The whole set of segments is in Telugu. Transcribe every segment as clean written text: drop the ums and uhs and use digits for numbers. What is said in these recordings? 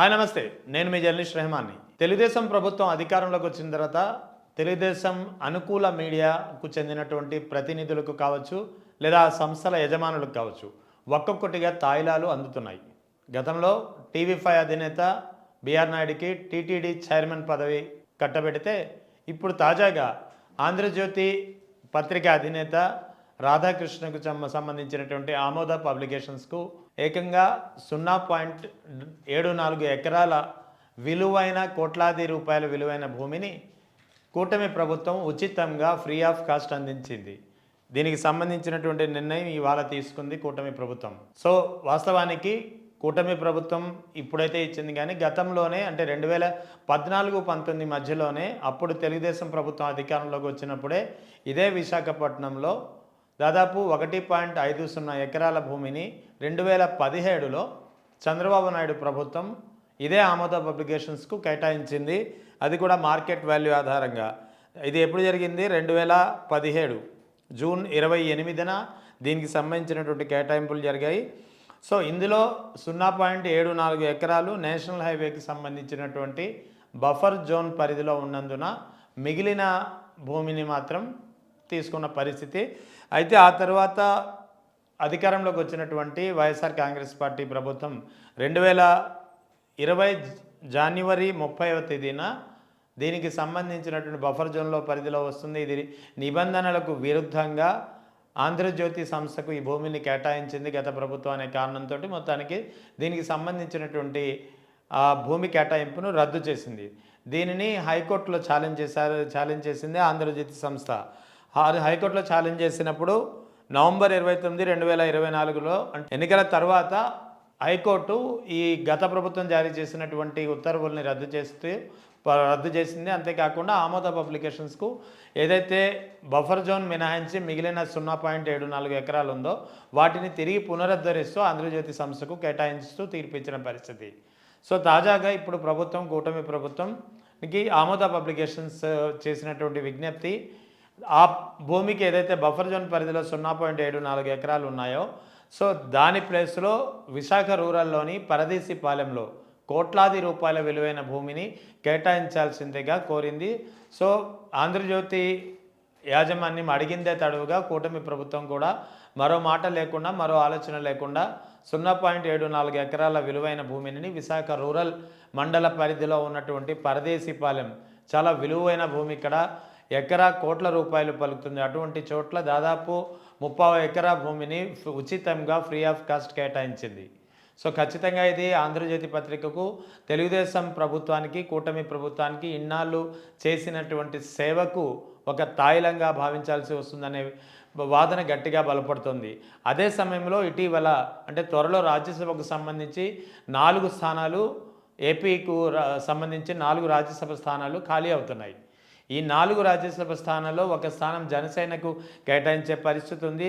హాయ్ నమస్తే, నేను మీ జర్నలిస్ట్ రెహమాన్ని. తెలుగుదేశం ప్రభుత్వం అధికారంలోకి వచ్చిన తర్వాత తెలుగుదేశం అనుకూల మీడియాకు చెందినటువంటి ప్రతినిధులకు కావచ్చు, లేదా సంస్థల యజమానులకు కావచ్చు, ఒక్కొక్కటిగా తాయిలాలు అందుతున్నాయి. గతంలో టీవీ5 అధినేత బిఆర్ నాయుడికి టీటీడీ చైర్మన్ పదవి కట్టబెడితే, ఇప్పుడు తాజాగా ఆంధ్రజ్యోతి పత్రిక అధినేత రాధాకృష్ణకు సంబంధించినటువంటి ఆమోద పబ్లికేషన్స్కు ఏకంగా 0.74 ఎకరాల విలువైన కోట్లాది రూపాయల విలువైన భూమిని కూటమి ప్రభుత్వం ఉచితంగా ఫ్రీ ఆఫ్ కాస్ట్ అందించింది. దీనికి సంబంధించినటువంటి నిర్ణయం ఇవాళ తీసుకుంది కూటమి ప్రభుత్వం. సో వాస్తవానికి కూటమి ప్రభుత్వం ఇప్పుడైతే ఇచ్చింది, కానీ గతంలోనే అంటే 2014-19 మధ్యలోనే అప్పుడు తెలుగుదేశం ప్రభుత్వం అధికారంలోకి వచ్చినప్పుడే ఇదే విశాఖపట్నంలో దాదాపు 1.50 ఎకరాల భూమిని 2017లో చంద్రబాబు నాయుడు ప్రభుత్వం ఇదే ఆమోద పబ్లికేషన్స్కు కేటాయించింది. అది కూడా మార్కెట్ వాల్యూ ఆధారంగా. ఇది ఎప్పుడు జరిగింది? 2017 జూన్ 28న దీనికి సంబంధించినటువంటి కేటాయింపులు జరిగాయి. సో ఇందులో 0.74 ఎకరాలు నేషనల్ హైవేకి సంబంధించినటువంటి బఫర్ జోన్ పరిధిలో ఉన్నందున మిగిలిన భూమిని మాత్రం తీసుకున్న పరిస్థితి. అయితే ఆ తర్వాత అధికారంలోకి వచ్చినటువంటి వైఎస్ఆర్ కాంగ్రెస్ పార్టీ ప్రభుత్వం 2020 జనవరి 30వ తేదీన దీనికి సంబంధించినటువంటి బఫర్ జోన్లో పరిధిలో వస్తుంది. ఇది నిబంధనలకు విరుద్ధంగా ఆంధ్రజ్యోతి సంస్థకు ఈ భూమిని కేటాయించింది గత ప్రభుత్వం అనే కారణంతో మొత్తానికి దీనికి సంబంధించినటువంటి ఆ భూమి కేటాయింపును రద్దు చేసింది. దీనిని హైకోర్టులో ఛాలెంజ్ చేసింది ఆంధ్రజ్యోతి సంస్థ. హైకోర్టులో ఛాలెంజ్ చేసినప్పుడు నవంబర్ 29, 2024లో ఎన్నికల తర్వాత హైకోర్టు ఈ గత ప్రభుత్వం జారీ చేసినటువంటి ఉత్తర్వుల్ని రద్దు చేసింది. అంతేకాకుండా ఆమోద పబ్లికేషన్స్కు ఏదైతే బఫర్ జోన్ మినహాయించి మిగిలిన 0.74 ఎకరాలు ఉందో వాటిని తిరిగి పునరుద్ధరిస్తూ ఆంధ్రజ్యోతి సంస్థకు కేటాయిస్తూ తీర్పిచ్చిన పరిస్థితి. సో తాజాగా ఇప్పుడు ప్రభుత్వం, కూటమి ప్రభుత్వంకి ఆమోద పబ్లికేషన్స్ చేసినటువంటి విజ్ఞప్తి, ఆ భూమికి ఏదైతే బఫర్ జోన్ పరిధిలో 0.74 ఎకరాలు ఉన్నాయో సో దాని ప్లేస్లో విశాఖ రూరల్లోని పరదేశీపాలెంలో కోట్లాది రూపాయల విలువైన భూమిని కేటాయించాల్సిందిగా కోరింది. సో ఆంధ్రజ్యోతి యాజమాన్యం అడిగిందే తడువుగా కూటమి ప్రభుత్వం కూడా మరో మాట లేకుండా, మరో ఆలోచన లేకుండా 0.74 ఎకరాల విలువైన భూమిని విశాఖ రూరల్ మండల పరిధిలో ఉన్నటువంటి పరదేశీపాలెం, చాలా విలువైన భూమి, ఇక్కడ ఎకరా కోట్ల రూపాయలు పలుకుతుంది. అటువంటి చోట్ల దాదాపు 30 ఎకరా భూమిని ఉచితంగా ఫ్రీ ఆఫ్ కాస్ట్ కేటాయించింది. సో ఖచ్చితంగా ఇది ఆంధ్రజ్యోతి పత్రికకు, తెలుగుదేశం ప్రభుత్వానికి, కూటమి ప్రభుత్వానికి ఇన్నాళ్ళు చేసినటువంటి సేవకు ఒక తాయిలంగా భావించాల్సి వస్తుందనే వాదన గట్టిగా బలపడుతుంది. అదే సమయంలో ఇటీవల అంటే త్వరలో రాజ్యసభకు సంబంధించి 4 స్థానాలు, ఏపీకు సంబంధించి 4 రాజ్యసభ స్థానాలు ఖాళీ అవుతున్నాయి. ఈ 4 రాజ్యసభ స్థానాల్లో ఒక స్థానం జనసేనకు కేటాయించే పరిస్థితి ఉంది.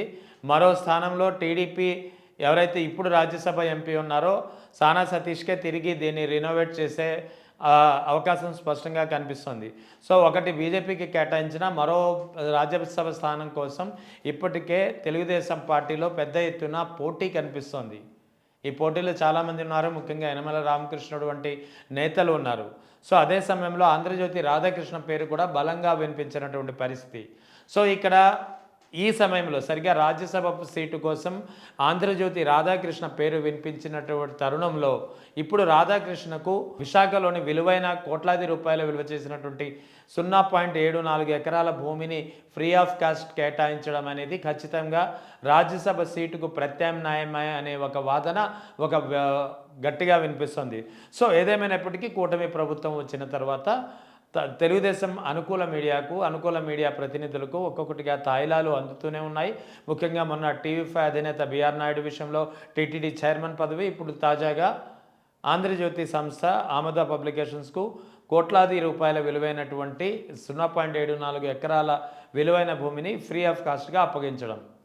మరో స్థానంలో టీడీపీ ఎవరైతే ఇప్పుడు రాజ్యసభ ఎంపీ ఉన్నారో సానా సతీష్కే తిరిగి దీన్ని రినోవేట్ చేసే అవకాశం స్పష్టంగా కనిపిస్తుంది. సో ఒకటి బీజేపీకి కేటాయించిన మరో రాజ్యసభ స్థానం కోసం ఇప్పటికే తెలుగుదేశం పార్టీలో పెద్ద ఎత్తున పోటీ కనిపిస్తోంది. ఈ పోటీలో చాలామంది ఉన్నారు, ముఖ్యంగా యనమల రామకృష్ణుడు వంటి నేతలు ఉన్నారు. సో అదే సమయంలో ఆంధ్రజ్యోతి రాధాకృష్ణ పేరు కూడా బలంగా వినిపించినటువంటి పరిస్థితి. సో ఇక్కడ ఈ సమయంలో సరిగ్గా రాజ్యసభ సీటు కోసం ఆంధ్రజ్యోతి రాధాకృష్ణ పేరు వినిపించినటువంటి తరుణంలో ఇప్పుడు రాధాకృష్ణకు విశాఖలోని విలువైన కోట్లాది రూపాయల విలువ చేసినటువంటి 0.74 ఎకరాల భూమిని ఫ్రీ ఆఫ్ కాస్ట్ కేటాయించడం అనేది ఖచ్చితంగా రాజ్యసభ సీటుకు ప్రత్యామ్నాయమే అనే ఒక వాదన గట్టిగా వినిపిస్తుంది. సో ఏదేమైనప్పటికీ కూటమి ప్రభుత్వం వచ్చిన తర్వాత తెలుగుదేశం అనుకూల మీడియాకు, అనుకూల మీడియా ప్రతినిధులకు ఒక్కొక్కటిగా తాయిలాలు అందుతూనే ఉన్నాయి. ముఖ్యంగా మొన్న టీవీ5 అధినేత బిఆర్ నాయుడు విషయంలో టీటీడీ చైర్మన్ పదవి, ఇప్పుడు తాజాగా ఆంధ్రజ్యోతి సంస్థ ఆమోద పబ్లికేషన్స్కు కోట్లాది రూపాయల విలువైనటువంటి 0.74 ఎకరాల విలువైన భూమిని ఫ్రీ ఆఫ్ కాస్ట్గా అప్పగించడం.